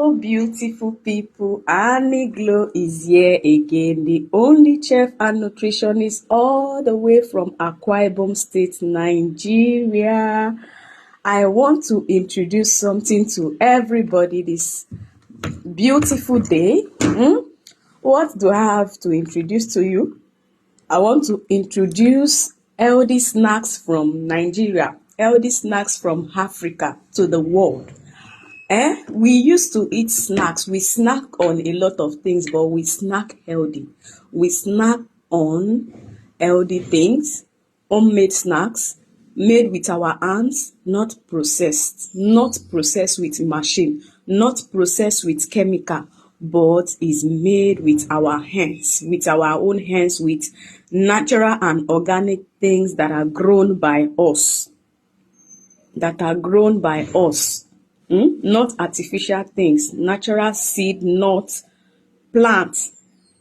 Oh, beautiful people, Annie Glow is here again, the only chef and nutritionist all the way from Akwa Ibom State, Nigeria. I want to introduce something to everybody this beautiful day. What do I have to introduce to you? I want to introduce healthy snacks from Nigeria, healthy snacks from Africa to the world. We used to eat snacks. We snack on a lot of things, but we snack healthy. We snack on healthy things, homemade snacks, made with our hands, not processed with machine, not processed with chemical, but is made with our hands, with our own hands, with natural and organic things that are grown by us, not artificial things, natural seed, not plants.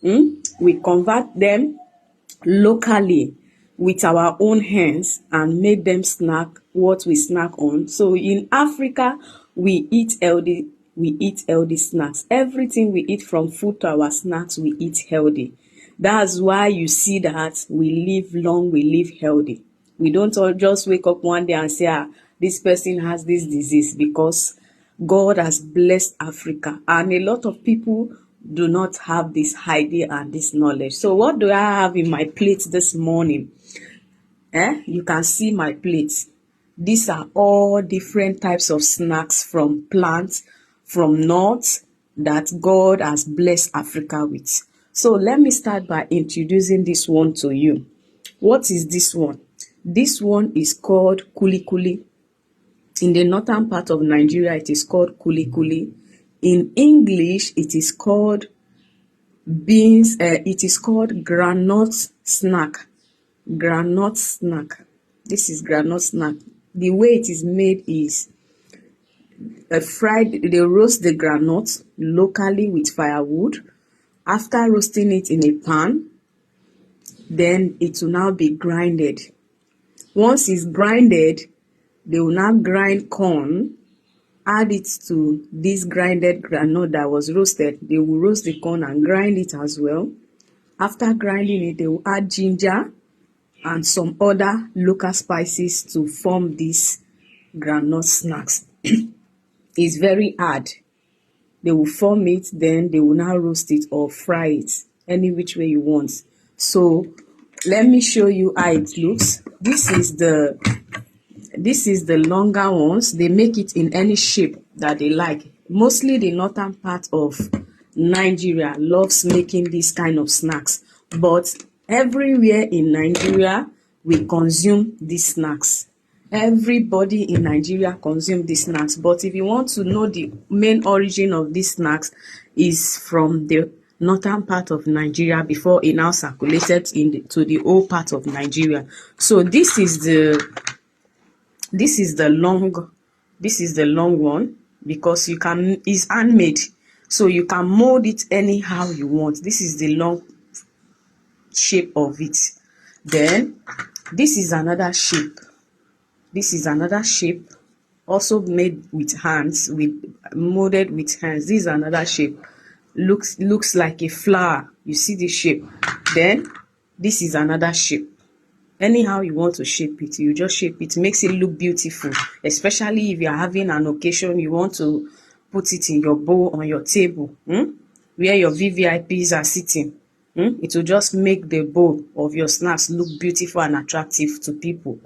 We convert them locally with our own hands and make them snack what we snack on. So in Africa, we eat healthy snacks. Everything we eat, from food to our snacks, we eat healthy. That's why you see that we live long, we live healthy. We don't all just wake up one day and say, this person has this disease, because God has blessed Africa, and a lot of people do not have this idea and this knowledge. So what do I have in my plate this morning? You can see my plate. These are all different types of snacks from plants, from nuts, that God has blessed Africa with. So let me start by introducing this one to you. What is this one? This one is called kuli kuli. In the northern part of Nigeria, it is called kuli kuli. In English, it is called beans. It is called groundnut snack. Groundnut snack. This is groundnut snack. The way it is made is fried. They roast the groundnut locally with firewood. After roasting it in a pan, then it will now be grinded. Once it's grinded, they will now grind corn, add it to this grinded groundnut that was roasted. They will roast the corn and grind it as well. After grinding it, they will add ginger and some other local spices to form these groundnut snacks. It's very hard. They will form it, then they will now roast it or fry it, any which way you want. So let me show you how it looks. This is the longer ones. They make it in any shape that they like. Mostly the northern part of Nigeria loves making this kind of snacks, but everywhere in Nigeria we consume these snacks. Everybody in Nigeria consume these snacks, but if you want to know the main origin of these snacks, is from the northern part of Nigeria before it now circulated to the whole part of Nigeria. So this is the long one, because it's handmade, so you can mold it anyhow you want. This is the long shape of it. Then this is another shape. Also made with hands, molded with hands. This is another shape. Looks like a flower. You see the shape. Then this is another shape. Anyhow you want to shape it, you just shape it. Makes it look beautiful, especially if you're having an occasion, you want to put it in your bowl on your table, where your VVIPs are sitting. It will just make the bowl of your snacks look beautiful and attractive to people.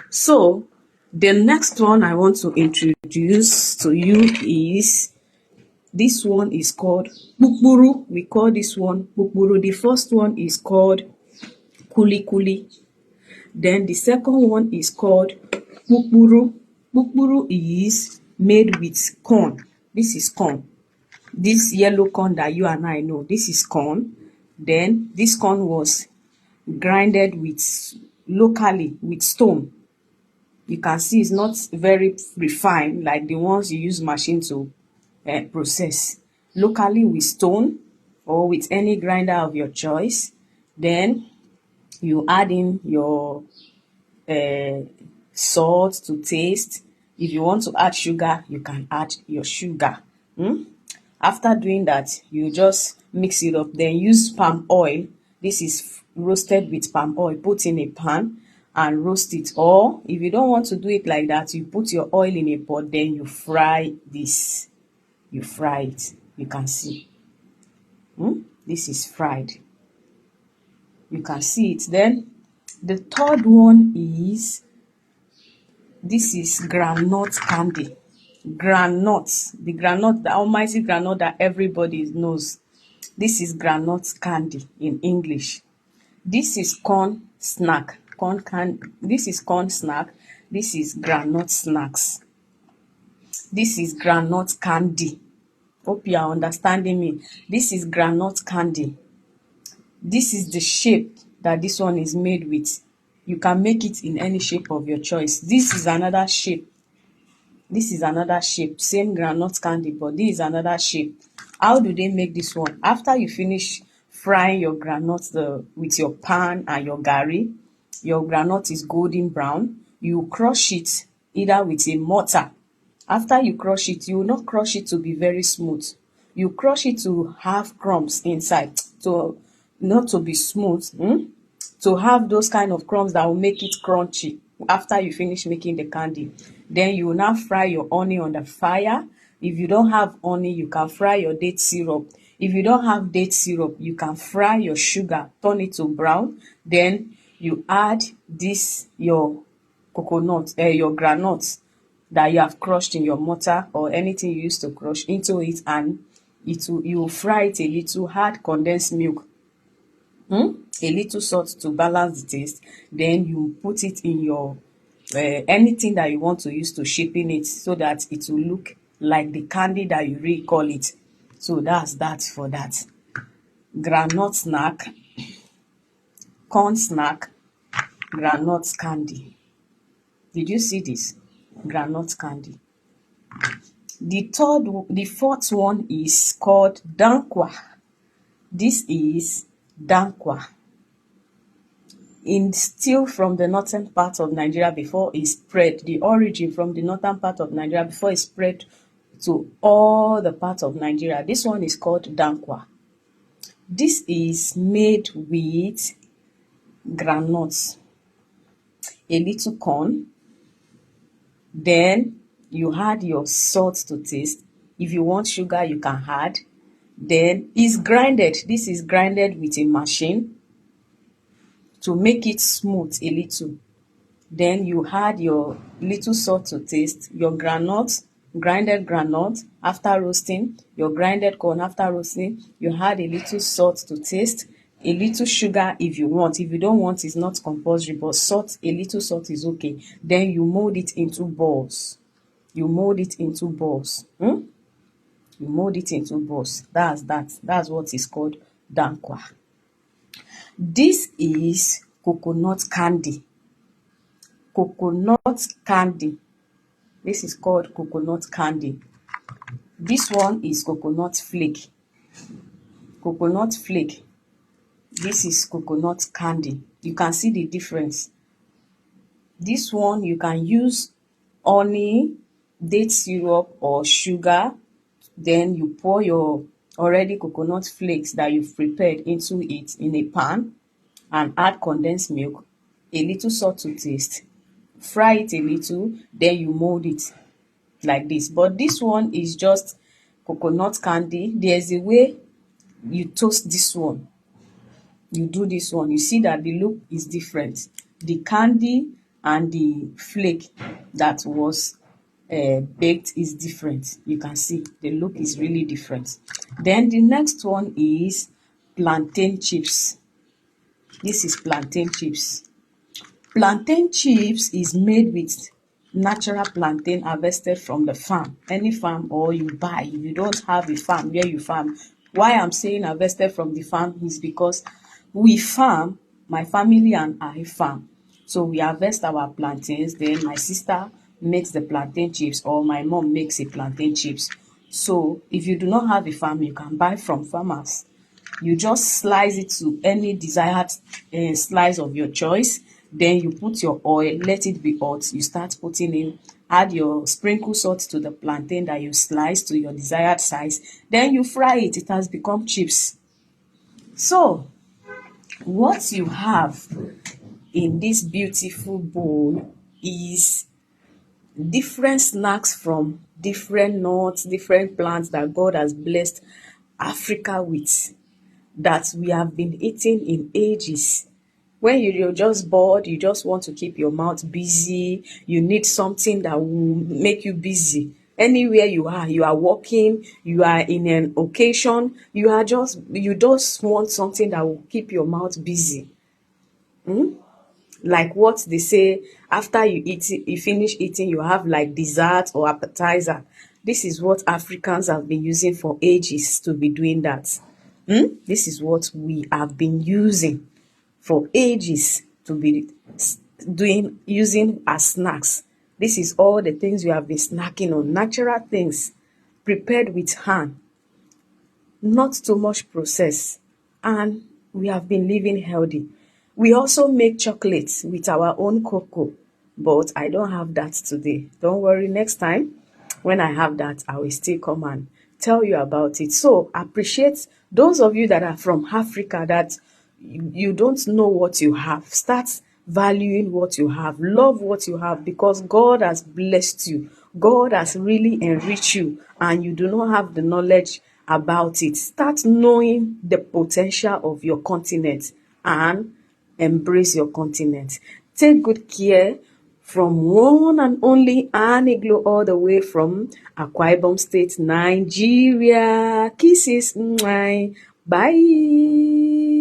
So the next one I want to introduce to you is, this one is called pukburu. We call this one pukburu. The first one is called kuli kuli. Then the second one is called pukburu. Pukburu is made with corn. This is corn. This yellow corn that you and I know, this is corn. Then this corn was grinded locally with stone. You can see it's not very refined like the ones you use machine to process. Locally with stone or with any grinder of your choice. Then you add in your salt to taste. If you want to add sugar, you can add your sugar. After doing that, you just mix it up. Then use palm oil. This is roasted with palm oil. Put in a pan and roast it. Or if you don't want to do it like that, you put your oil in a pot, then you fry this. You fry it. You can see. This is fried. You can see it. Then the third one is, this is groundnut candy. Groundnut, the groundnut, the almighty groundnut that everybody knows. This is groundnut candy in English. This is corn snack. This is corn snack. This is groundnut snacks. This is groundnut candy. Hope you are understanding me. This is groundnut candy. This is the shape that this one is made with. You can make it in any shape of your choice. This is another shape. This is another shape. Same groundnut candy, but this is another shape. How do they make this one? After you finish frying your groundnut with your pan and your garri, your groundnut is golden brown. You crush it either with a mortar. After you crush it, you will not crush it to be very smooth. You crush it to have crumbs inside, to not to be smooth, to have those kind of crumbs that will make it crunchy after you finish making the candy. Then you will now fry your honey on the fire. If you don't have honey, you can fry your date syrup. If you don't have date syrup, you can fry your sugar, turn it to brown. Then you add this, your coconut, your groundnuts that you have crushed in your mortar or anything you use to crush into it, and you fry it a little, add condensed milk, a little salt to balance the taste. Then you put it in your anything that you want to use to shapen it so that it will look like the candy that you really call it. So that's that for that. Groundnut snack, corn snack, groundnut candy. Did you see this? Groundnut candy. The fourth one is called dankwa. This is dankwa. Still from the northern part of Nigeria before it spread. The origin from the northern part of Nigeria before it spread to all the parts of Nigeria. This one is called dankwa. This is made with groundnuts, a little corn. Then you add your salt to taste. If you want sugar, you can add. Then it's grinded. This is grinded with a machine to make it smooth a little. Then you add your little salt to taste, your groundnut, grinded groundnut after roasting, your grinded corn after roasting. You add a little salt to taste, a little sugar if you want. If you don't want, it's not compulsory, but salt, a little salt is okay. Then you mold it into balls. You mold it into balls. You mold it into balls. That's that. That's what is called dankwa. This is coconut candy. Coconut candy. This is called coconut candy. This one is coconut flake. Coconut flake. This is coconut candy. You can see the difference. This one you can use honey, date syrup or sugar. Then you pour your already coconut flakes that you've prepared into it in a pan and add condensed milk, a little salt to taste. Fry it a little, then you mold it like this. But this one is just coconut candy. There's a way you toast this one. You do this one. You see that the look is different. The candy and the flake that was baked is different. You can see the look is really different. Then the next one is plantain chips. This is plantain chips. Plantain chips is made with natural plantain harvested from the farm, any farm, or you buy. If you don't have a farm where you farm, why I'm saying harvested from the farm is because we farm, my family and I farm. So we harvest our plantains, then my sister makes the plantain chips or my mom makes a plantain chips. So if you do not have a farm, you can buy from farmers. You just slice it to any desired slice of your choice. Then you put your oil, let it be hot. You start putting in add your sprinkle salt to the plantain that you slice to your desired size, then you fry it. It has become chips. So what you have in this beautiful bowl is different snacks from different nuts, different plants that God has blessed Africa with, that we have been eating in ages. When you're just bored, you just want to keep your mouth busy, you need something that will make you busy. Anywhere you are working, you are in an occasion, you just want something that will keep your mouth busy. Like what they say, after you finish eating, you have like dessert or appetizer. This is what Africans have been using for ages to be doing that. This is what we have been using for ages to be doing, using as snacks. This is all the things we have been snacking on, natural things prepared with hand, not too much process, and we have been living healthy. We also make chocolates with our own cocoa, but I don't have that today. Don't worry, next time when I have that, I will still come and tell you about it. So appreciate those of you that are from Africa, that you don't know what you have. Start valuing what you have. Love what you have, because God has blessed you. God has really enriched you, and you do not have the knowledge about it. Start knowing the potential of your continent and embrace your continent. Take good care from one and only Annie Glow, all the way from Akwa Ibom State, Nigeria. Kisses. Bye.